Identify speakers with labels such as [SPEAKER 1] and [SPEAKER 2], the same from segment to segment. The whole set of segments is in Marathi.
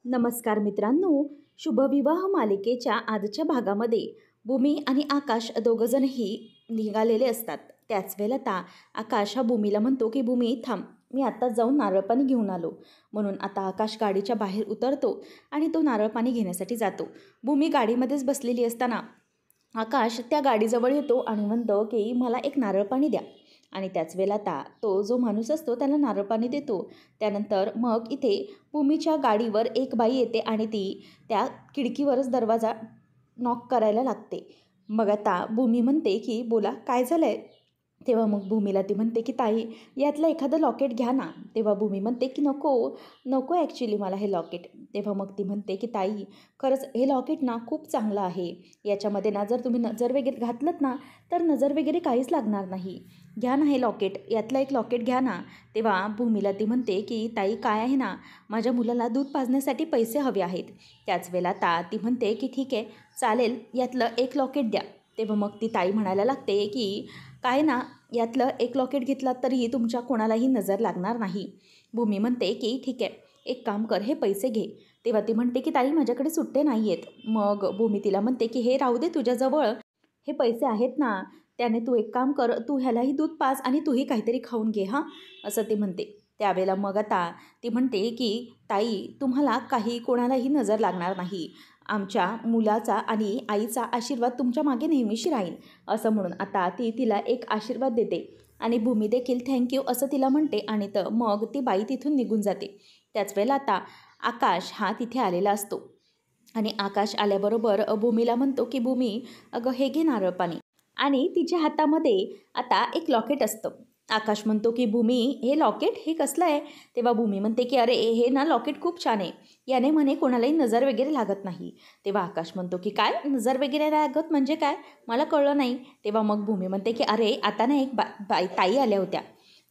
[SPEAKER 1] नमस्कार मित्रांनो, शुभविवाह मालिकेच्या आजच्या भागामध्ये भूमी आणि आकाश दोघंजणही निघालेले असतात. त्याच वेळेला आकाश हा भूमीला म्हणतो की भूमी थांब, मी आत्ताच जाऊन नारळ पाणी घेऊन आलो. म्हणून आता आकाश गाडीच्या बाहेर उतरतो आणि तो नारळ पाणी घेण्यासाठी जातो. भूमी गाडीमध्येच बसलेली असताना आकाश त्या गाडीजवळ येतो आणि म्हणतो की मला एक नारळ पाणी द्या. आणि त्याच वेळेला तो जो माणूस असतो त्याला नारळ पाणी देतो. त्यानंतर मग इथे भूमीच्या गाडीवर एक बाई येते आणि ती त्या खिडकीवरच दरवाजा नॉक करायला लागते. मग आता भूमी म्हणते की बोला काय झालं आहे. तेव्हा मग भूमीला ती म्हणते की ताई, यातलं एखादं लॉकेट घ्या ना. तेव्हा भूमी म्हणते की नको नको ॲक्च्युली मला हे लॉकेट. तेव्हा मग ती म्हणते की ताई, खरंच हे लॉकेट ना खूप चांगलं आहे. याच्यामध्ये ना जर तुम्ही नजर वगैरे घातलत ना तर नजर वगैरे काहीच लागणार नाही. घ्या ना हे लॉकेट, यातलं एक लॉकेट घ्या ना. तेव्हा भूमीला ती म्हणते की ताई काय आहे ना, माझ्या मुलाला दूध पाजण्यासाठी पैसे हवे आहेत. त्याच वेळेला ती म्हणते की ठीक आहे चालेल, यातलं एक लॉकेट द्या. तेव्हा मग ती ताई म्हणायला लागते की काय ना, यातलं एक लॉकेट घेतलात तरीही तुमच्या कोणालाही नजर लागणार नाही. भूमी म्हणते की ठीक आहे, एक काम कर, हे पैसे घे. तेव्हा ती म्हणते की ताई माझ्याकडे सुट्टे नाही आहेत. मग भूमी तिला म्हणते की हे राहू दे तुझ्याजवळ, हे पैसे आहेत ना, त्याने तू एक काम कर, तू ह्यालाही दूध पाज आणि तूही काहीतरी खाऊन घे हां, असं ती म्हणते. त्यावेळेला मग आता ती म्हणते की ताई तुम्हाला काही कोणालाही नजर लागणार नाही. आमच्या मुलाचा आणि आईचा आशीर्वाद तुमच्या मागे नेहमीशी राहील. असं म्हणून आता ती तिला एक आशीर्वाद देते आणि भूमी देखील थँक्यू असं तिला म्हणते आणि मग ती बाई तिथून निघून जाते. त्याच वेळेला आता आकाश हा तिथे आलेला असतो आणि आकाश आल्याबरोबर भूमीला म्हणतो की भूमी अगं हे घे नारळ पाणी. आणि तिच्या हातामध्ये आता एक लॉकेट असतं. आकाश म्हणतो की भूमी हे लॉकेट हे कसलं आहे. तेव्हा भूमी म्हणते की अरे हे ना लॉकेट खूप छान आहे, याने म्हणे कोणालाही नजर वगैरे लागत नाही. तेव्हा आकाश म्हणतो की काय नजर वगैरे लागत म्हणजे काय, मला कळलं नाही. तेव्हा मग भूमी म्हणते की अरे आता ना एक बाई ताई आल्या होत्या,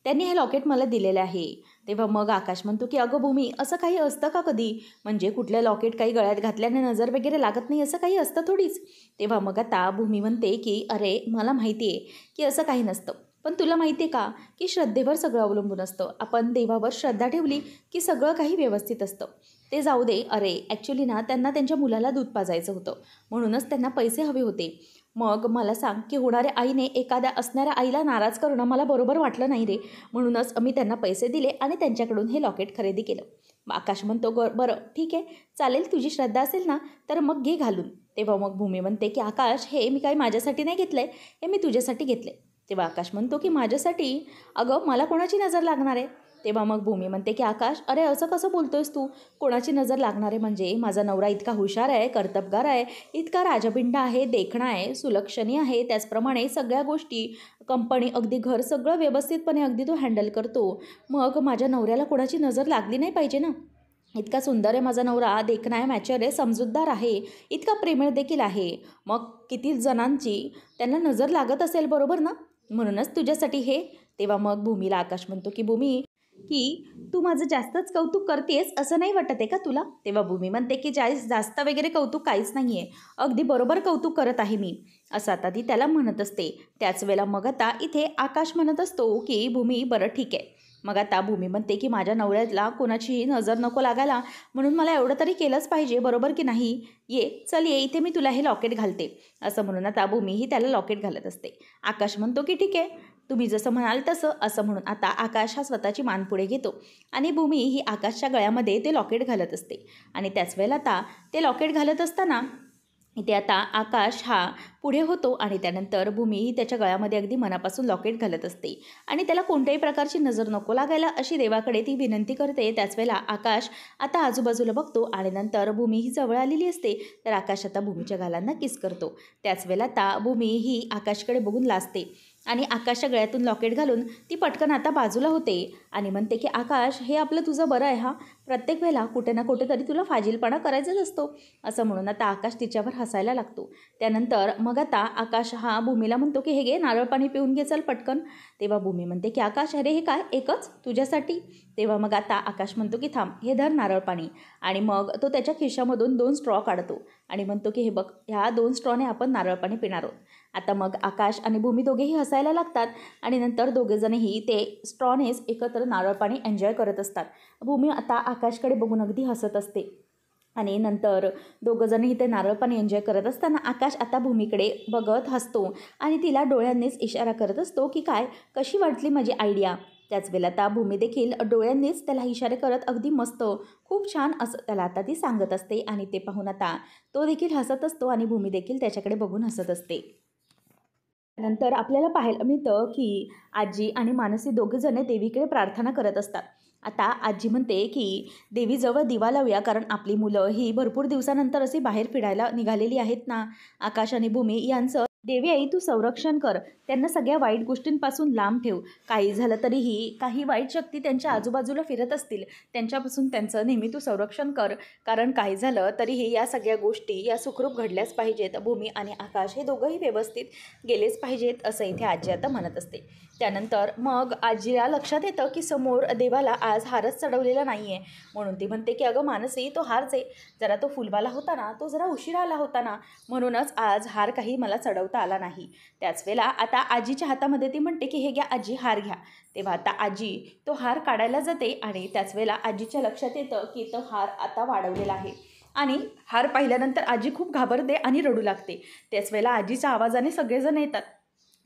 [SPEAKER 1] त्यांनी हे लॉकेट मला दिलेलं आहे. तेव्हा मग आकाश म्हणतो की अगं भूमी असं काही असतं का कधी, म्हणजे कुठल्या लॉकेट काही गळ्यात घातल्याने नजर वगैरे लागत नाही असं काही असतं थोडीच. तेव्हा मग आता भूमी म्हणते की अरे मला माहिती आहे की असं काही नसतं, पण तुला माहिती आहे का की श्रद्धेवर सगळं अवलंबून असतं. आपण देवावर श्रद्धा ठेवली की सगळं काही व्यवस्थित असतं. ते जाऊ दे, अरे ॲक्च्युली ना त्यांना त्यांच्या मुलाला दूध पाजायचं होतं, म्हणूनच त्यांना पैसे हवे होते. मग मला सांग की होणाऱ्या आईने एखाद्या असणाऱ्या आईला नाराज करणं मला बरोबर वाटलं नाही रे, म्हणूनच मी त्यांना पैसे दिले आणि त्यांच्याकडून हे लॉकेट खरेदी केलं. आकाश म्हणतो बरं ठीक आहे चालेल, तुझी श्रद्धा असेल ना तर मग घे घालून. तेव्हा मग भूमी म्हणते की आकाश हे मी काही माझ्यासाठी नाही घेतलं आहे, हे मी तुझ्यासाठी घेतलं आहे. तेव्हा आकाश म्हणतो की माझ्यासाठी, अगं मला कोणाची नजर लागणार आहे. तेव्हा मग भूमी म्हणते की आकाश अरे असं कसं बोलतोयस तू, कोणाची नजर लागणार आहे म्हणजे माझा नवरा इतका हुशार आहे, कर्तबगार आहे, इतका राजपिंड आहे, देखणा आहे, सुलक्षणी आहे, त्याचप्रमाणे सगळ्या गोष्टी कंपनी अगदी घर सगळं व्यवस्थितपणे अगदी तो हँडल करतो. मग माझ्या नवऱ्याला कोणाची नजर लागली नाही पाहिजे ना. इतका सुंदर आहे माझा नवरा, देखणा आहे, मॅच्युअर आहे, समजूतदार आहे, इतका प्रेमळ देखील आहे. मग किती जणांची त्यांना नजर लागत असेल बरोबर ना, म्हणूनच तुझ्यासाठी हे. तेव्हा मग भूमीला आकाश म्हणतो की भूमी की तू माझं जास्तच कौतुक करतेस असं नाही वाटत आहे का तुला. तेव्हा भूमी म्हणते की जास्त वगैरे कौतुक काहीच नाही आहे, अगदी बरोबर कौतुक करत आहे मी, असं आता ती त्याला म्हणत असते. त्याच वेळेला मग आता इथे आकाश म्हणत असतो की भूमी बरं ठीक आहे. मग आता भूमी म्हणते की माझ्या नवऱ्याला कोणाचीही नजर नको लागायला, म्हणून मला एवढं तरी केलंच पाहिजे बरोबर की नाही. ये चल ये इथे मी तुला हे लॉकेट घालते. असं म्हणून आता भूमीही त्याला लॉकेट घालत असते. आकाश म्हणतो की ठीक आहे, तुम्ही जसं म्हणाल तसं. असं म्हणून आता आकाश हा स्वतःची मान पुढे घेतो आणि भूमी ही आकाशच्या गळ्यामध्ये ते लॉकेट घालत असते. आणि त्याच वेळेला आता ते लॉकेट घालत असताना इथे आता आकाश हा पुढे होतो आणि त्यानंतर भूमी ही त्याच्या गळ्यामध्ये अगदी मनापासून लॉकेट घालत असते आणि त्याला कोणत्याही प्रकारची नजर नको लागायला अशी देवाकडे ती विनंती करते. त्याच वेळेला आकाश आता आजूबाजूला बघतो आणि नंतर भूमी ही जवळ आलेली असते, तर आकाश आता भूमीच्या गालांना किस करतो. त्याच वेळेला आता भूमी ही आकाशकडे बघून लाजते आणि आकाशच्या गळ्यातून लॉकेट घालून ती पटकन आता बाजूला होते आणि म्हणते की आकाश हे आपलं तुझं बरं आहे हा, प्रत्येक वेळेला कुठे ना कुठेतरी तुला फाजीलपणा करायचाच असतो. असं म्हणून आता आकाश तिच्यावर हसायला लागतो. त्यानंतर मग आता आकाश हा भूमीला म्हणतो की हे घे नारळ पाणी पिऊन घे चल पटकन. तेव्हा भूमी म्हणते की आकाश अरे हे काय एकच तुझ्यासाठी. तेव्हा मग आता आकाश म्हणतो की थांब हे धर नारळ पाणी. आणि मग तो त्याच्या खिशामधून 2 स्ट्रॉ काढतो आणि म्हणतो की हे बघ, ह्या 2 स्ट्रॉने आपण नारळ पाणी पिणार आहोत. आता मग आकाश आणि भूमी दोघेही हसायला लागतात आणि नंतर दोघेजणही ते स्ट्रॉनेच एकत्र नारळ पाणी एन्जॉय करत असतात. भूमी आता आकाशकडे बघून अगदी हसत असते. आणि नंतर दोघंजण इथे नारळ पाणी एन्जॉय करत असताना आकाश आता भूमीकडे बघत हसतो आणि तिला डोळ्यांनीच इशारा करत असतो की काय कशी वाटली माझी आयडिया. त्याच वेळेला आता भूमी देखील डोळ्यांनीच त्याला इशारे करत अगदी मस्त खूप छान असं त्याला आता ती सांगत असते आणि ते पाहून आता तो देखील हसत असतो आणि भूमी देखील त्याच्याकडे बघून हसत असते. नंतर आपल्याला पाहायला मिळतं की आजी आणि मानसी दोघेजण देवीकडे प्रार्थना करत असतात. आता आजी म्हणते की देवीजवळ दिवा लावूया, कारण आपली मुलं ही भरपूर दिवसानंतर अशी बाहेर फिरायला निघालेली आहेत ना. आकाश आणि भूमी यांचं देवी आई तू संरक्षण कर, त्यांना सगळ्या वाईट गोष्टींपासून लांब ठेव. काही झालं तरीही काही वाईट शक्ती त्यांच्या आजूबाजूला फिरत असतील त्यांच्यापासून त्यांचं नेहमी तू संरक्षण कर, कारण काही झालं तरीही या सगळ्या गोष्टी या सुखरूप घडल्याच पाहिजेत. भूमी आणि आकाश हे दोघंही व्यवस्थित गेलेच पाहिजेत असं इथे आजी आता म्हणत असते. त्यानंतर मग आजीला लक्षात येतं की समोर देवाला आज हारच चढवलेला नाही आहे. म्हणून ती म्हणते की अगं मानसी, तो हारच आहे, जरा तो फुलवाला होता ना, तो जरा उशिरा आला होता ना, म्हणूनच आज हार काही मला चढवता आला नाही. त्याच वेळेला आता आजीच्या हातामध्ये ती म्हणते की हे घ्या आजी, हार घ्या. तेव्हा आता आजी तो हार काढायला जाते आणि त्याच वेळेला आजीच्या लक्षात येतं की तो हार आता वाढवलेला आहे आणि हार पाहिल्यानंतर आजी खूप घाबरते आणि रडू लागते. त्याच वेळेला आजीच्या आवाजाने सगळेजण येतात.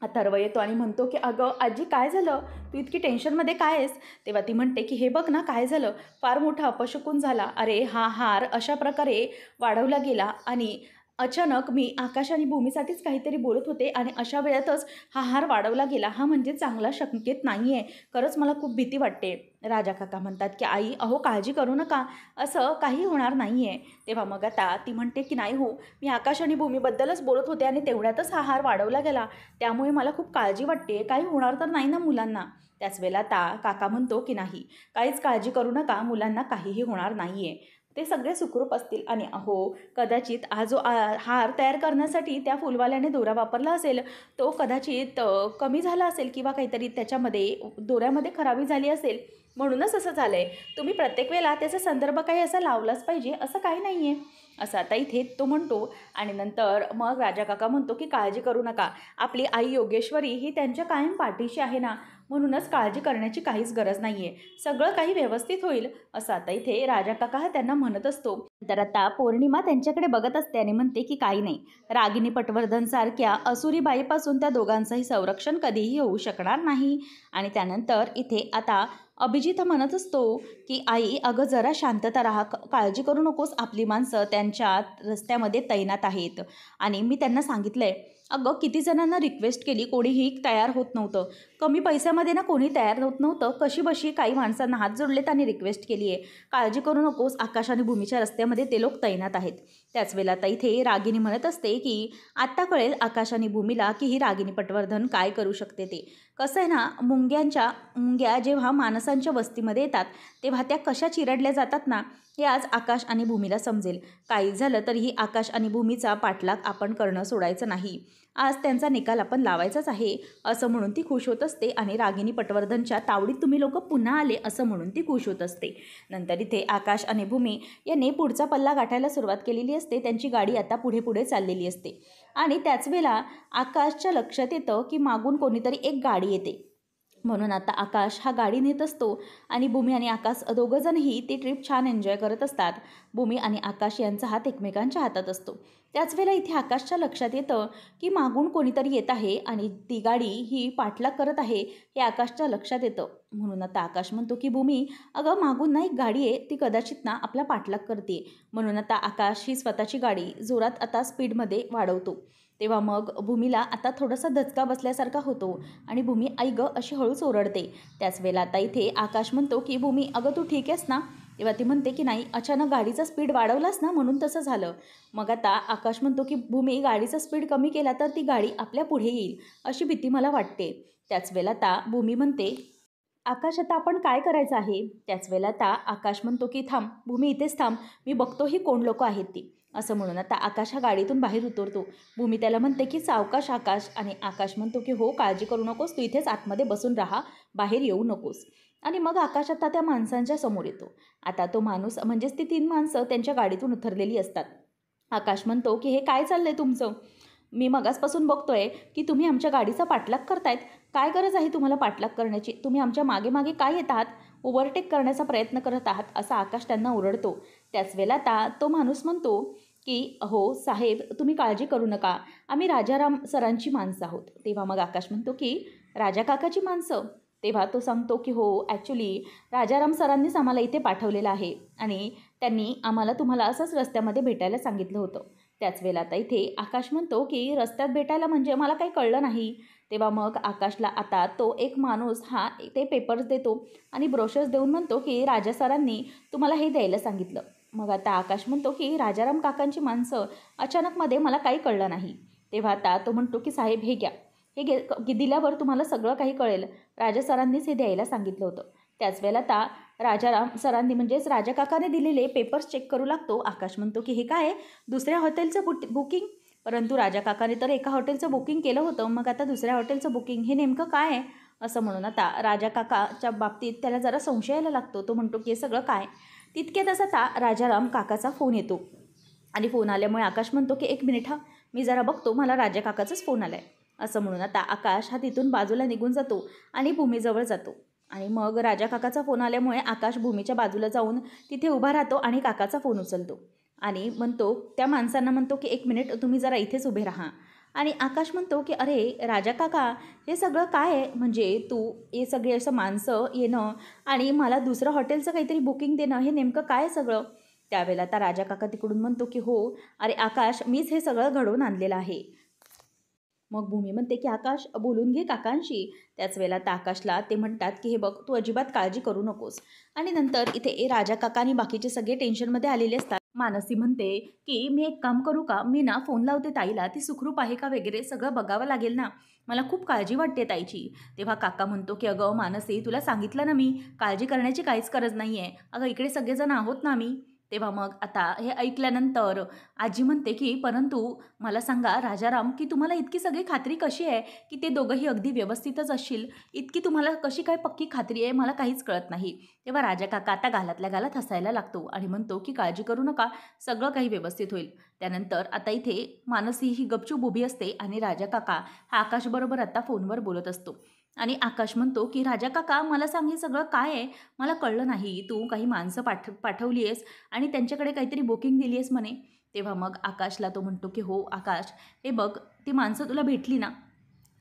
[SPEAKER 1] अथर्व येतो आणि म्हणतो की अगं आजी, काय झालं, तू इतकी टेन्शनमध्ये काय आहेस. तेव्हा ती म्हणते की हे बघ ना काय झालं, फार मोठा अपशकुन झाला. अरे हा हार अशा प्रकारे वाढवला गेला आणि अचानक मी आकाश आणि भूमीसाठीच काहीतरी बोलत होते आणि अशा वेळातच हा हार वाढवला गेला. हा म्हणजे चांगला संकेत नाही आहे. खरंच मला खूप भीती वाटते. राजा काका म्हणतात की आई अहो काळजी करू नका, असं काही होणार नाही आहे. तेव्हा मग आता ती म्हणते की नाही हो, मी आकाश आणि भूमीबद्दलच बोलत होते आणि तेवढ्यातच हा हार वाढवला गेला, त्यामुळे मला खूप काळजी वाटते. काही होणार तर नाही ना मुलांना. त्याच वेळेला आता काका म्हणतो की नाही, काहीच काळजी करू नका, मुलांना काहीही होणार नाही आहे, ते सगळे सुखरूप असतील. आणि अहो कदाचित हा जो हार तयार करण्यासाठी त्या फुलवाल्याने दोरा वापरला असेल, तो कदाचित कमी झाला असेल किंवा काहीतरी त्याच्यामध्ये दोऱ्यामध्ये खराबी झाली असेल, म्हणूनच असं झालं आहे. तुम्ही प्रत्येक वेळेला त्याचा संदर्भ काही असा लावलाच पाहिजे असं काही नाही आहे, असं आता इथे तो म्हणतो. आणि नंतर मग राजा काका म्हणतो की काळजी करू नका, आपली आई योगेश्वरी ही त्यांच्या कायम पाठीशी आहे ना, म्हणूनच काळजी करण्याची काहीच गरज नाही आहे, सगळं काही व्यवस्थित होईल, असं आता इथे राजा काका हा त्यांना म्हणत असतो. तर आता पौर्णिमा त्यांच्याकडे बघत असते आणि म्हणते की काही नाही, रागिनी पटवर्धन सारख्या असुरी बाईपासून त्या दोघांचंही संरक्षण कधीही होऊ शकणार नाही. आणि त्यानंतर इथे आता अभिजित म्हणत असतो की आई अगं जरा शांतता राहा, काळजी करू नकोस, आपली माणसं त्यांच्या रस्त्यामध्ये तैनात आहेत आणि मी त्यांना सांगितलं आहे. अगं किती जणांना रिक्वेस्ट केली, कोणीही तयार होत नव्हतं, कमी पैशामध्ये ना कोणी तयार होत नव्हतं, कशी बशी काही माणसांना हात जोडलेत आणि रिक्वेस्ट केली आहे, काळजी करू नकोस, आकाश आणि भूमीच्या रस्त्यामध्ये ते लोक तैनात आहेत. त्याच वेळेला आता इथे रागिनी म्हणत असते की आत्ता कळेल आकाश आणि भूमीला की ही रागिनी पटवर्धन काय करू शकते ते. कसं आहे ना, मुंग्या जेव्हा माणसांच्या वस्तीमध्ये येतात तेव्हा त्या कशा चिरडल्या जातात ना, हे आज आकाश आणि भूमीला समजेल. काही झालं तरीही आकाश आणि भूमीचा पाठलाग आपण करणं सोडायचं नाही, आज त्यांचा निकाल आपण लावायचाच आहे, असं म्हणून ती खुश होत असते. आणि रागिनी पटवर्धनच्या तावडीत तुम्ही लोक पुन्हा आले असं म्हणून ती खुश होत असते. नंतर इथे आकाश आणि भूमी यांनी पुढचा पल्ला गाठायला सुरुवात केलेली असते, त्यांची गाडी आता पुढे पुढे चाललेली असते. आणि त्याच वेळेला आकाशच्या लक्षात येतं की मागून कोणीतरी एक गाडी येते, म्हणून आता आकाश हा गाडी नेत असतो आणि भूमी आणि आकाश दोघंजणही ती ट्रिप छान एन्जॉय करत असतात. भूमी आणि आकाश यांचा हात एकमेकांच्या हातात असतो. त्याच वेळेला इथे आकाशच्या लक्षात येतं की मागून कोणीतरी येत आहे आणि ती गाडी ही पाठलाग करत आहे, हे आकाशच्या लक्षात येतं. म्हणून आता आकाश म्हणतो की भूमी अगं मागून ना एक गाडी आहे, ती कदाचित ना आपला पाठलाग करते. म्हणून आता आकाश ही स्वतःची गाडी जोरात आता स्पीडमध्ये वाढवतो. तेव्हा मग भूमीला आता थोडासा धचका बसल्यासारखा होतो आणि भूमी आई गं अशी हळूच ओरडते. त्याच वेळेला आता इथे आकाश म्हणतो की भूमी अगं तू ठीक आहेस ना. तेव्हा ती म्हणते की नाही, अचानक गाडीचा स्पीड वाढवलास ना म्हणून तसं झालं. मग आता आकाश म्हणतो की भूमी गाडीचा स्पीड कमी केला तर ती गाडी आपल्या पुढे येईल अशी भीती मला वाटते. त्याच वेळेला आता भूमी म्हणते आकाश आता आपण काय करायचं आहे. त्याच वेळेला आता आकाश म्हणतो की थांब भूमी, इथेच थांब, मी बघतो ही कोण लोक आहेत ती, असं म्हणून आता आकाश हा गाडीतून बाहेर उतरतो. भूमी त्याला म्हणते की सावकाश आकाश, आणि आकाश म्हणतो की हो काळजी करू नकोस, तू इथेच आतमध्ये बसून राहा, बाहेर येऊ नकोस. आणि मग आकाश आता त्या माणसांच्या समोर येतो. आता तो माणूस म्हणजेच ती 3 माणसं त्यांच्या गाडीतून उतरलेली असतात. आकाश म्हणतो की हे काय चाललंय तुमचं, मी मगासपासून बघतोय की तुम्ही आमच्या गाडीचा पाठलाग करतायत, काय गरज आहे तुम्हाला पाठलाग करण्याची, तुम्ही आमच्या मागे मागे काय येत आहात, ओव्हरटेक करण्याचा प्रयत्न करत आहात, असा आकाश त्यांना ओरडतो. त्याच वेळेला आता तो माणूस म्हणतो की हो साहेब, तुम्ही काळजी करू नका, आम्ही राजाराम सरांची माणसं आहोत. तेव्हा मग आकाश म्हणतो की राजा काकाची माणसं? तेव्हा तो सांगतो की हो, ॲक्च्युली राजाराम सरांनीच आम्हाला इथे पाठवलेलं आहे आणि त्यांनी आम्हाला तुम्हाला असंच रस्त्यामध्ये भेटायला सांगितलं होतं. त्याच वेळेला आता इथे आकाश म्हणतो की रस्त्यात भेटायला म्हणजे मला काही कळलं नाही. तेव्हा मग आकाशला आता तो एक माणूस हा ते पेपर्स देतो आणि ब्रोशर्स देऊन म्हणतो की राजा सरांनी तुम्हाला हे द्यायला सांगितलं. मग आता आकाश म्हणतो की राजाराम काकांची माणसं, अचानकमध्ये मला काही कळलं नाही. तेव्हा आता तो म्हणतो की साहेब हे घ्या, दिल्यावर तुम्हाला सगळं काही कळेल, राजा सरांनीच हे द्यायला सांगितलं होतं. त्याच वेळेला आता राजाराम सरांनी म्हणजेच राजा काकाने दिलेले पेपर्स चेक करू लागतो. आकाश म्हणतो की हे काय आहे, दुसऱ्या हॉटेलचं बुकिंग? परंतु राजा काकाने तर एका हॉटेलचं बुकिंग केलं होतं, मग आता दुसऱ्या हॉटेलचं बुकिंग हे नेमकं काय आहे? असं म्हणून आता राजा काकाच्या बाबतीत त्याला जरा संशय यायला लागतो. तो म्हणतो की हे सगळं काय? तितक्यातच आता राजाराम काकाचा फोन येतो आणि फोन आल्यामुळे आकाश म्हणतो की 1 मिनिट हा, मी जरा बघतो, मला राजा काकाचाच फोन आला आहे. असं म्हणून आता आकाश हा तिथून बाजूला निघून जातो आणि भूमीजवळ जातो. आणि मग राजा काकाचा फोन आल्यामुळे आकाश भूमीच्या बाजूला जाऊन तिथे उभा राहतो आणि काकाचा फोन उचलतो आणि म्हणतो, त्या माणसांना म्हणतो की 1 मिनिट तुम्ही जरा इथेच उभे राहा. आणि आकाश म्हणतो की अरे राजा काका, हे सगळं काय आहे? म्हणजे तू हे सगळे असं माणसं येणं आणि मला दुसरं हॉटेलचं काहीतरी बुकिंग देणं, हे नेमकं काय सगळं? त्यावेळेला आता राजा काका तिकडून म्हणतो की हो अरे आकाश, मीच हे सगळं घडवून आणलेलं आहे. मग भूमी म्हणते की आकाश, बोलून घे काकांशी. त्याच वेळेला आता आकाशला ते म्हणतात की हे बघ, तू अजिबात काळजी करू नकोस. आणि नंतर इथे राजा काका आणि बाकीचे सगळे टेन्शनमध्ये आलेले असतात. मानसी म्हणते की मी एक काम करू का, मी ना फोन लावते ताईला, ती सुखरूप आहे का वगैरे सगळं बघावं लागेल ना, मला खूप काळजी वाटते ताईची. तेव्हा काका म्हणतो की अगं मानसी, तुला सांगितलं ना मी, काळजी करण्याची काहीच गरज नाही आहे, अगं इकडे सगळेजण आहोत ना आम्ही. तेव्हा मग आता हे ऐकल्यानंतर आजी म्हणते की परंतु मला सांगा राजाराम, की तुम्हाला इतकी सगळी खात्री कशी आहे की ते दोघंही अगदी व्यवस्थितच असतील? इतकी तुम्हाला कशी काय पक्की खात्री आहे, मला काहीच कळत नाही. तेव्हा राजा काका आता गालातल्या गालात हसायला लागतो आणि म्हणतो की काळजी करू नका, सगळं काही व्यवस्थित होईल. त्यानंतर आता इथे मानसी ही गपचूप उभी असते आणि राजा काका हा आकाशबरोबर आता फोनवर बोलत असतो. आणि आकाश म्हणतो की राजा काका, मला सांग हे सगळं काय आहे, मला कळलं नाही. तू काही माणसं पाठवली आहेस आणि त्यांच्याकडे काहीतरी बुकिंग दिली आहेस म्हणे. तेव्हा मग आकाशला तो म्हणतो की हो आकाश, हे बघ, ती माणसं तुला भेटली ना,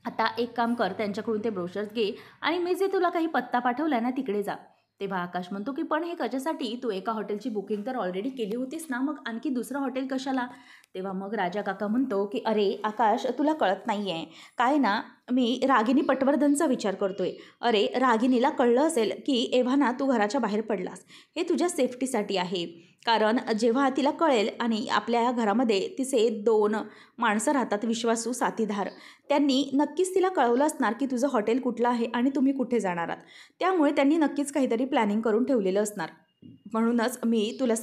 [SPEAKER 1] आता एक काम कर, त्यांच्याकडून ते ब्रोशर्स घे आणि मी जे तुला काही पत्ता पाठवला ना तिकडे जा. तेव्हा आकाश म्हणतो की पण हे कशासाठी, तू एका हॉटेलची बुकिंग तर ऑलरेडी केली होतीस ना, मग आणखी दुसरं हॉटेल कशाला? तेव्हा मग राजा काका म्हणतो की अरे आकाश, तुला कळत नाही आहे काय ना, मी रागिनी पटवर्धनचा विचार करतोय. अरे रागिनीला कळलं असेल की एव्हाना तू घराच्या बाहेर पडलास, हे तुझ्या सेफ्टीसाठी आहे. कारण जेव्हा तिला कळेल आणि आपल्या घरामध्ये तिचे 2 माणसं राहतात, विश्वासू साथीदार, त्यांनी नक्कीच तिला कळवलं असणार की तुझं हॉटेल कुठलं आहे आणि तुम्ही कुठे जाणार आहात. त्यामुळे त्यांनी नक्कीच काहीतरी प्लॅनिंग करून ठेवलेलं असणार. म्हणूनच मी तुला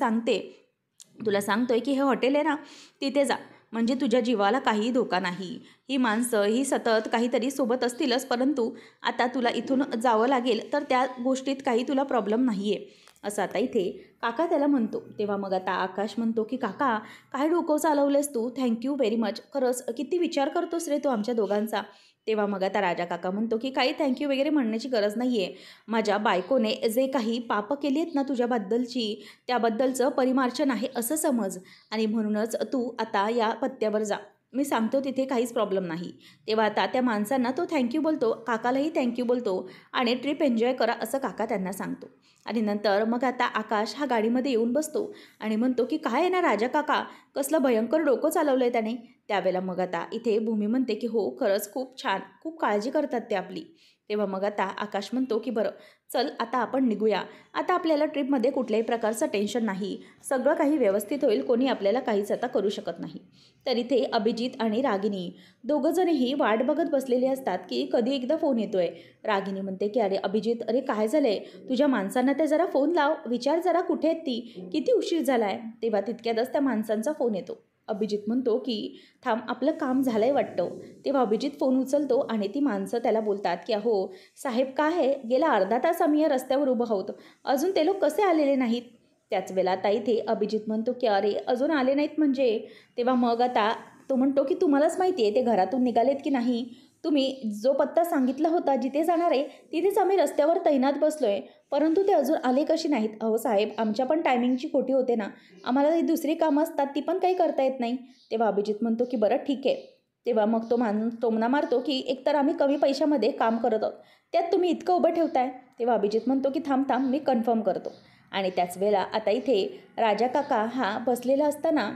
[SPEAKER 1] सांगतोय की हे हॉटेल आहे ना, तिथे जा, म्हणजे तुझ्या जीवाला काहीही धोका नाही. ही माणसं ही सतत काहीतरी सोबत असतीलच, परंतु आता तुला इथून जावं लागेल, तर त्या गोष्टीत काही तुला प्रॉब्लेम नाही आहे, असं आता इथे काका त्याला म्हणतो. तेव्हा मग आता आकाश म्हणतो की काका, काय डोकं चालवलंस तू, थँक्यू व्हेरी मच, खरंच किती विचार करतोस रे तू आमच्या दोघांचा. तेव्हा मग आता राजा काका म्हणतो की काही थँक्यू वगैरे म्हणण्याची गरज नाही आहे. माझ्या बायकोने जे काही पापं केली आहेत ना तुझ्याबद्दलची, त्याबद्दलचं परिमार्जन आहे असं समज, आणि म्हणूनच तू आता या पत्त्यावर जा, मी सांगतो तिथे काहीच प्रॉब्लेम नाही. तेव्हा आता त्या माणसांना तो थँक्यू बोलतो, काकालाही थँक्यू बोलतो आणि ट्रिप एन्जॉय करा असं काका त्यांना सांगतो. आणि नंतर मग आता आकाश हा गाडीमध्ये येऊन बसतो आणि म्हणतो की काय आहे ना राजा काका, कसलं भयंकर डोकं चालवलं आहे त्याने. त्यावेळेला मग आता इथे भूमी म्हणते की हो खरंच खूप छान, खूप काळजी करतात ते आपली. तेव्हा मग आता आकाश म्हणतो की बरं चल, आता आपण निघूया, आता आपल्याला ट्रिपमध्ये कुठल्याही प्रकारचं टेन्शन नाही, सगळं काही व्यवस्थित होईल, कोणी आपल्याला काहीच आता करू शकत नाही. तर इथे अभिजित आणि रागिनी दोघंजणही वाट बघत बसलेले असतात की कधी एकदा फोन येतोय. रागिनी म्हणते की अरे अभिजित, अरे काय झालंय, तुझ्या माणसांना त्या जरा फोन लाव, विचार जरा कुठे आहेत ती, किती उशीर झालाय. तेव्हा तितक्यातच त्या माणसांचा फोन येतो. अभिजित म्हणतो की थांब, आपलं काम झालंय वाटतं. तेव्हा अभिजित फोन उचलतो आणि ती माणसं त्याला बोलतात की अहो साहेब, काय आहे, गेला अर्धा तास आम्ही या रस्त्यावर उभं आहोत, अजून ते लोक कसे आलेले नाहीत. त्याच वेळेला आता इथे अभिजित म्हणतो की अरे अजून आले नाहीत म्हणजे. तेव्हा मग आता तो म्हणतो की तुम्हालाच माहिती आहे ते घरातून निघालेत की नाही, तुम्ही जो पत्ता सांगितला होता जिथे जाणार आहे तिथेच आम्ही रस्त्यावर तैनात बसलो आहे, परंतु ते अजून आले कशी नाहीत? अहो साहेब, आमच्या पण टायमिंगची खोटी होते ना, आम्हाला ही दुसरी कामं असतात ती पण काही करता येत नाही. तेव्हा अभिजित म्हणतो की बरं ठीक आहे. तेव्हा मग तो माणूस टोमणा मारतो की एकतर आम्ही कमी पैशामध्ये काम करत आहोत, त्यात तुम्ही इतकं उभं ठेवताय. तेव्हा अभिजित म्हणतो की थांब थांब, मी कन्फर्म करतो. आणि त्याच वेळेला आता इथे राजा काका हा बसलेला असताना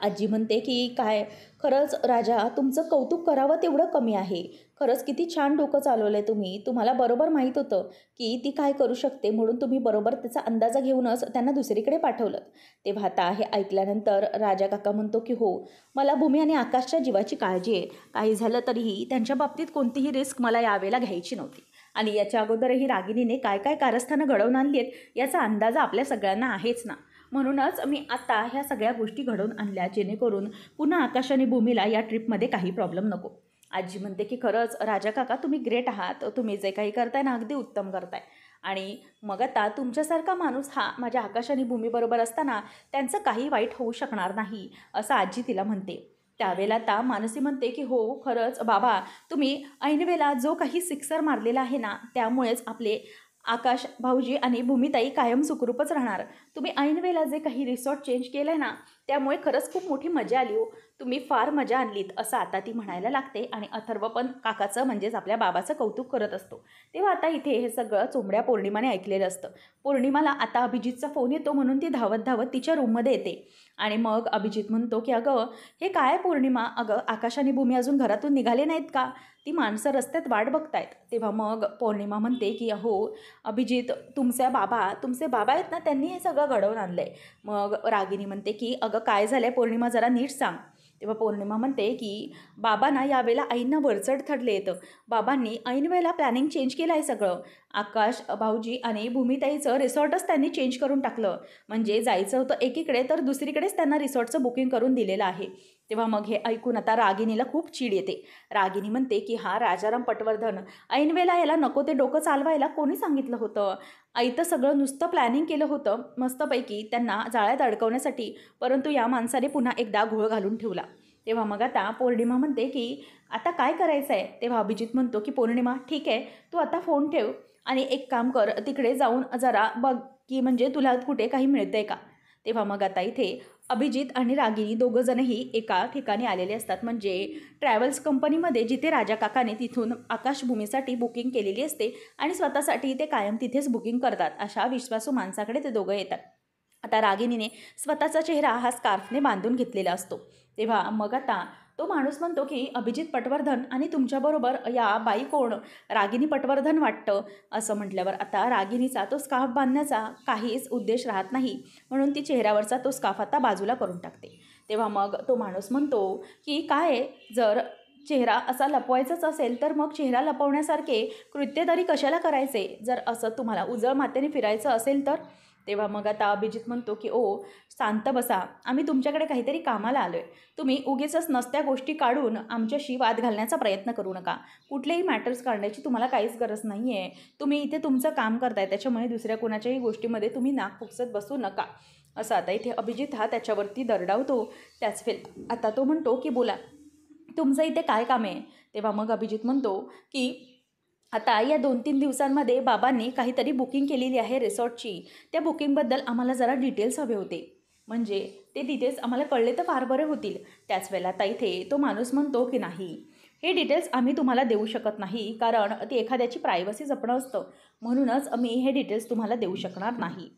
[SPEAKER 1] आजी म्हणते की काय, खरंच राजा, तुमचं कौतुक करावं तेवढं कमी आहे. खरंच किती छान डोकं चालवलं आहे तुम्ही. तुम्हाला बरोबर माहीत होतं की ती काय करू शकते, म्हणून तुम्ही बरोबर त्याचा अंदाजा घेऊनच त्यांना दुसरीकडे पाठवलं. तेव्हा आता हे ऐकल्यानंतर राजा काका म्हणतो की हो, मला भूमी आणि आकाशच्या जीवाची काळजी आहे. काही झालं तरीही त्यांच्या बाबतीत कोणतीही रिस्क मला यावेळेला घ्यायची नव्हती. आणि याच्या अगोदरही रागिनीने काय काय कारस्थानं घडवून आणली आहेत याचा अंदाजा आपल्या सगळ्यांना आहेच ना. म्हणूनच मी आता ह्या सगळ्या गोष्टी घडवून आणल्या, जेणेकरून पुन्हा आकाश आणि भूमीला या ट्रिपमध्ये काही प्रॉब्लेम नको. आजी म्हणते की खरंच राजा काका, तुम्ही ग्रेट आहात. तुम्ही जे काही करताय ना, अगदी उत्तम करताय. आणि मग आता तुमच्यासारखा माणूस हा माझ्या आकाश आणि भूमीबरोबर असताना त्यांचं काही वाईट होऊ शकणार नाही, असं आजी तिला म्हणते. त्यावेळेला आता मानसी म्हणते की हो खरंच बाबा, तुम्ही ऐनवेळेला जो काही सिक्सर मारलेला आहे ना, त्यामुळेच आपले आकाश भाऊजी आणि भूमिताई कायम सुखरूपच राहणार. तुम्ही ऐनवेळेला जे काही रिसॉर्ट चेंज केलं आहे ना, त्यामुळे खरंच खूप मोठी मजा आली हो. तुम्ही फार मजा आणलीत, असं आता ती म्हणायला लागते. आणि अथर्व पण काकाचं म्हणजेच आपल्या बाबाचं कौतुक करत असतो. तेव्हा आता इथे हे सगळं चोंबड्या पौर्णिमाने ऐकलेलं असतं. पौर्णिमाला आता अभिजितचा फोन येतो, म्हणून ती धावत धावत तिच्या रूममध्ये येते. आणि मग अभिजित म्हणतो की अगं हे काय पौर्णिमा, अगं आकाश आणि भूमी अजून घरातून निघाले नाहीत का? ती माणसं रस्त्यात वाट बघतायत. तेव्हा मग पौर्णिमा म्हणते की अहो अभिजित, तुमचे बाबा आहेत ना, त्यांनी हे सगळं घडवून आणलं आहे. मग रागिनी म्हणते की अगं काय झालं आहे पौर्णिमा, जरा नीट सांग. तेव्हा पौर्णिमा म्हणते की बाबांना यावेळेला आईंना वरचढ ठरले येतं. बाबांनी ऐनवेळेला प्लॅनिंग चेंज केलं आहे सगळं. आकाश भाऊजी आणि भूमिताईचं रिसॉर्टच त्यांनी चेंज करून टाकलं. म्हणजे जायचं होतं एकीकडे, तर दुसरीकडेच त्यांना रिसॉर्टचं बुकिंग करून दिलेलं आहे. तेव्हा मग हे ऐकून आता रागिनीला खूप चीड येते. रागिनी म्हणते की हा राजाराम पटवर्धन, ऐनवेळेला याला नको ते डोकं चालवायला कोणी सांगितलं होतं? आई तर सगळं नुसतं प्लॅनिंग केलं होतं मस्तपैकी त्यांना जाळ्यात अडकवण्यासाठी, परंतु या माणसाने पुन्हा एकदा घोळ घालून ठेवला. तेव्हा मग आता पौर्णिमा म्हणते की आता काय करायचं आहे? तेव्हा अभिजित म्हणतो की पौर्णिमा ठीक आहे, तू आता फोन ठेव आणि एक काम कर, तिकडे जाऊन जरा बघ की म्हणजे तुला कुठे काही मिळतंय का. तेव्हा मग आता इथे अभिजित आणि रागिनी दोघंजणही एका ठिकाणी आलेले असतात, म्हणजे ट्रॅव्हल्स कंपनीमध्ये, जिथे राजा काकाने तिथून आकाशभूमीसाठी बुकिंग केलेली असते आणि स्वतःसाठी ते कायम तिथेच बुकिंग करतात. अशा विश्वासू माणसाकडे ते दोघं येतात. आता रागिनीने स्वतःचा चेहरा हा स्कार्फने बांधून घेतलेला असतो. तेव्हा मग आता तो माणूस म्हणतो की अभिजित पटवर्धन आणि तुमच्याबरोबर या बाई कोण? रागिनी पटवर्धन वाटतं. असं म्हटल्यावर आता रागिनीचा तो स्कार्फ बांधण्याचा काहीच उद्देश राहत नाही, म्हणून ती चेहऱ्यावरचा तो स्कार्फ आता बाजूला करून टाकते. तेव्हा मग तो माणूस म्हणतो की काय, जर चेहरा असा लपवायचाच असेल तर मग चेहरा लपवण्यासारखे कृत्य तरी कशाला करायचे, जर असं तुम्हाला उजळ मातेने फिरायचं असेल तर. तेव्हा मग आता अभिजित म्हणतो की ओ शांत बसा, आम्ही तुमच्याकडे काहीतरी कामाला आलो आहे. तुम्ही उगीचच नसत्या गोष्टी काढून आमच्याशी वाद घालण्याचा प्रयत्न करू नका. कुठलेही मॅटर्स काढण्याची तुम्हाला काहीच गरज नाही आहे. तुम्ही इथे तुमचं काम करताय, त्याच्यामुळे दुसऱ्या कोणाच्याही गोष्टीमध्ये तुम्ही नाक पुसत बसू नका. असं आता इथे अभिजित हा त्याच्यावरती दरडावतो. त्याच वेळी आता तो म्हणतो की बोला, तुमचं इथे काय काम आहे? तेव्हा मग अभिजित म्हणतो की आता या 2-3 दिवसांमध्ये बाबांनी काहीतरी बुकिंग केलेली आहे रिसॉर्टची. त्या बुकिंगबद्दल आम्हाला जरा डिटेल्स हवे होते. म्हणजे ते डिटेल्स आम्हाला कळले तर फार बरे होतील. त्याच वेळेला आता इथे तो माणूस म्हणतो की नाही, हे डिटेल्स आम्ही तुम्हाला देऊ शकत नाही, कारण ती एखाद्याची प्रायव्हसी जपणं असतं. म्हणूनच आम्ही हे डिटेल्स तुम्हाला देऊ शकणार नाही.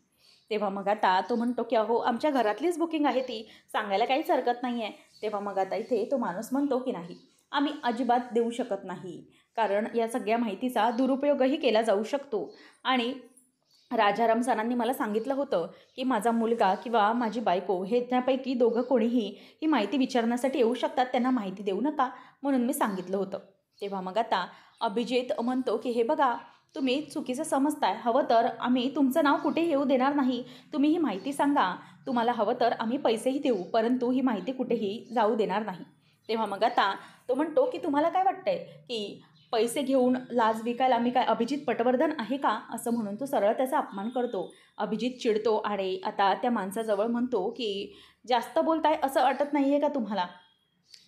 [SPEAKER 1] तेव्हा मग आता तो म्हणतो की अहो आमच्या घरातलीच बुकिंग आहे, ती सांगायला काहीच हरकत नाही आहे. तेव्हा मग आता इथे तो माणूस म्हणतो की नाही, आम्ही अजिबात देऊ शकत नाही, कारण या सगळ्या माहितीचा दुरुपयोगही केला जाऊ शकतो. आणि राजाराम सरांनी मला सांगितलं होतं की माझा मुलगा किंवा माझी बायको हे त्यापैकी दोघं कोणीही ही माहिती विचारण्यासाठी येऊ शकतात, त्यांना माहिती देऊ नका म्हणून मी सांगितलं होतं. तेव्हा मग आता अभिजित म्हणतो की हे बघा, तुम्ही चुकीचं समजताय. हवं तर आम्ही तुमचं नाव कुठे येऊ देणार नाही. तुम्ही ही माहिती सांगा. तुम्हाला हवं तर आम्ही पैसेही देऊ, परंतु ही माहिती कुठेही जाऊ देणार नाही. तेव्हा मग आता तो म्हणतो की तुम्हाला काय वाटतंय की पैसे घेऊन लाज विकायला मी काय अभिजित पटवर्धन आहे का? असं म्हणून तो सरळ त्याचा अपमान करतो. अभिजित चिडतो आणि आता त्या माणसाजवळ म्हणतो की जास्त बोलताय असं वाटत नाही आहे का तुम्हाला?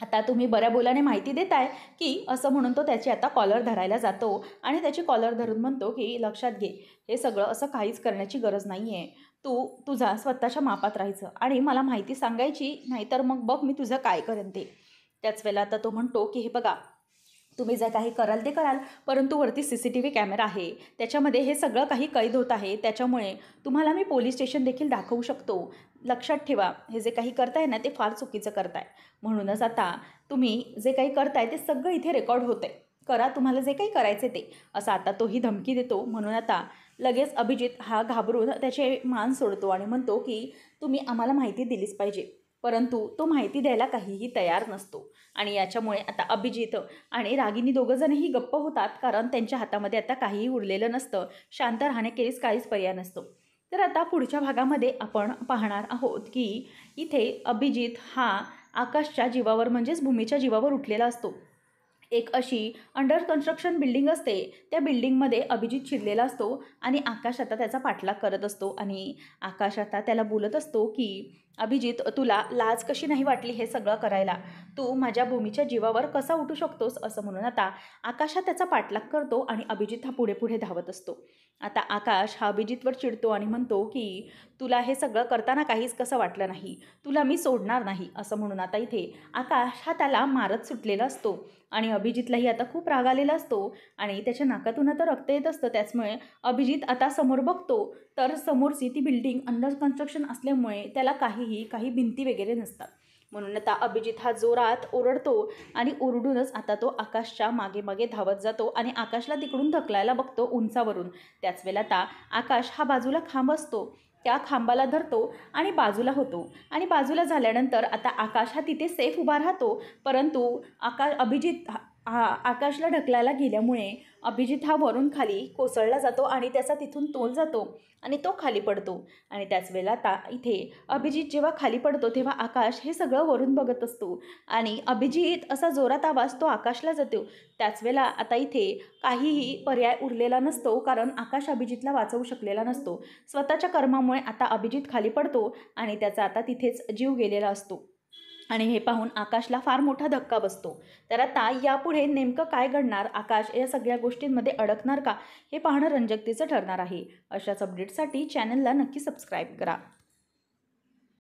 [SPEAKER 1] आता तुम्ही बऱ्या बोलाने माहिती देताय की असं म्हणून तो त्याची आता कॉलर धरायला जातो आणि त्याची कॉलर धरून म्हणतो की लक्षात घे, हे सगळं असं काहीच करण्याची गरज नाही आहे. तू तुझा स्वतःच्या मापात राहायचं आणि मला माहिती सांगायची, नाहीतर मग बघ मी तुझं काय करेन ते. त्याच वेळेला आता तो म्हणतो की हे बघा, तुम्ही जे काही कराल ते कराल, परंतु वरती CCTV कॅमेरा आहे. त्याच्यामध्ये हे सगळं काही कैद होत आहे. त्याच्यामुळे तुम्हाला मी पोलीस स्टेशन देखील दाखवू शकतो. लक्षात ठेवा, हे जे काही करताय ना ते फार चुकीचं करताय. म्हणूनच आता तुम्ही जे काही करताय ते सगळं इथे रेकॉर्ड होतंय. करा तुम्हाला जे काही करायचे ते. असं आता तोही धमकी देतो. म्हणून आता लगेच अभिजित हा घाबरून त्याचे मान सोडतो आणि म्हणतो की तुम्ही आम्हाला माहिती दिलीच पाहिजे. परंतु तो माहिती द्यायला काहीही तयार नसतो आणि याच्यामुळे आता अभिजित आणि रागिनी दोघंजणही गप्प होतात, कारण त्यांच्या हातामध्ये आता काहीही उरलेलं नसतं. शांत राहण्याखेरीज काहीच पर्याय नसतो. तर आता पुढच्या भागामध्ये आपण पाहणार आहोत की इथे अभिजित हा आकाशच्या जीवावर म्हणजेच भूमीच्या जीवावर उठलेला असतो. एक अशी अंडर कन्स्ट्रक्शन बिल्डिंग असते. त्या बिल्डिंगमध्ये अभिजित शिरलेला असतो आणि आकाश आता त्याचा पाठलाग करत असतो आणि आकाश आता त्याला बोलत असतो की अभिजित, तुला लाज कशी नाही वाटली हे सगळं करायला? तू माझ्या भूमीच्या जीवावर कसा उठू शकतोस? असं म्हणून आता आकाश हा त्याचा पाठलाग करतो आणि अभिजित हा पुढे पुढे धावत असतो. आता आकाश हा अभिजितवर चिडतो आणि म्हणतो की तुला हे सगळं करताना काहीच कसं वाटलं नाही, तुला मी सोडणार नाही. असं म्हणून आता इथे आकाश हा त्याला मारत सुटलेला असतो आणि अभिजितलाही आता खूप राग आलेला असतो आणि त्याच्या नाकातून आता रक्त येत असतं. त्याचमुळे अभिजित आता समोर बघतो तर समोरची ती बिल्डिंग अंडर कन्स्ट्रक्शन असल्यामुळे त्याला काही भिंती वगैरे नसतात. म्हणून आता अभिजित हा जोरात ओरडतो आणि ओरडूनच आता तो आकाशच्या मागे मागे धावत जातो आणि आकाशला तिकडून ढकलायला बघतो उंचावरून. त्याच वेळेला आता आकाश हा बाजूला खांब असतो, त्या खांबाला धरतो आणि बाजूला होतो आणि बाजूला झाल्यानंतर आता आकाश हा तिथे सेफ उभा राहतो. परंतु अभिजित आकाशला ढकलायला गेल्यामुळे अभिजित हा वरून खाली कोसळला जातो आणि त्याचा तिथून तोल जातो आणि तो खाली पडतो. आणि त्याच वेळेला आता इथे अभिजित जेव्हा खाली पडतो तेव्हा आकाश हे सगळं वरून बघत असतो आणि अभिजित असा जोरात आवाज तो आकाशला जातो. त्याच वेळेला आता इथे काहीही पर्याय उरलेला नसतो, कारण आकाश अभिजितला वाचवू शकलेला नसतो. स्वतःच्या कर्मामुळे आता अभिजित खाली पडतो आणि त्याचा आता तिथेच जीव गेलेला असतो. आणि हे पाहून आकाशला फार मोठा धक्का बसतो. तर आता यापुढे नेमकं काय घडणार, आकाश या सगळ्या गोष्टींमध्ये अडकणार का, हे पाहणं रंजकतेचं ठरणार आहे. अशाच अपडेट्ससाठी चॅनलला नक्की सबस्क्राईब करा.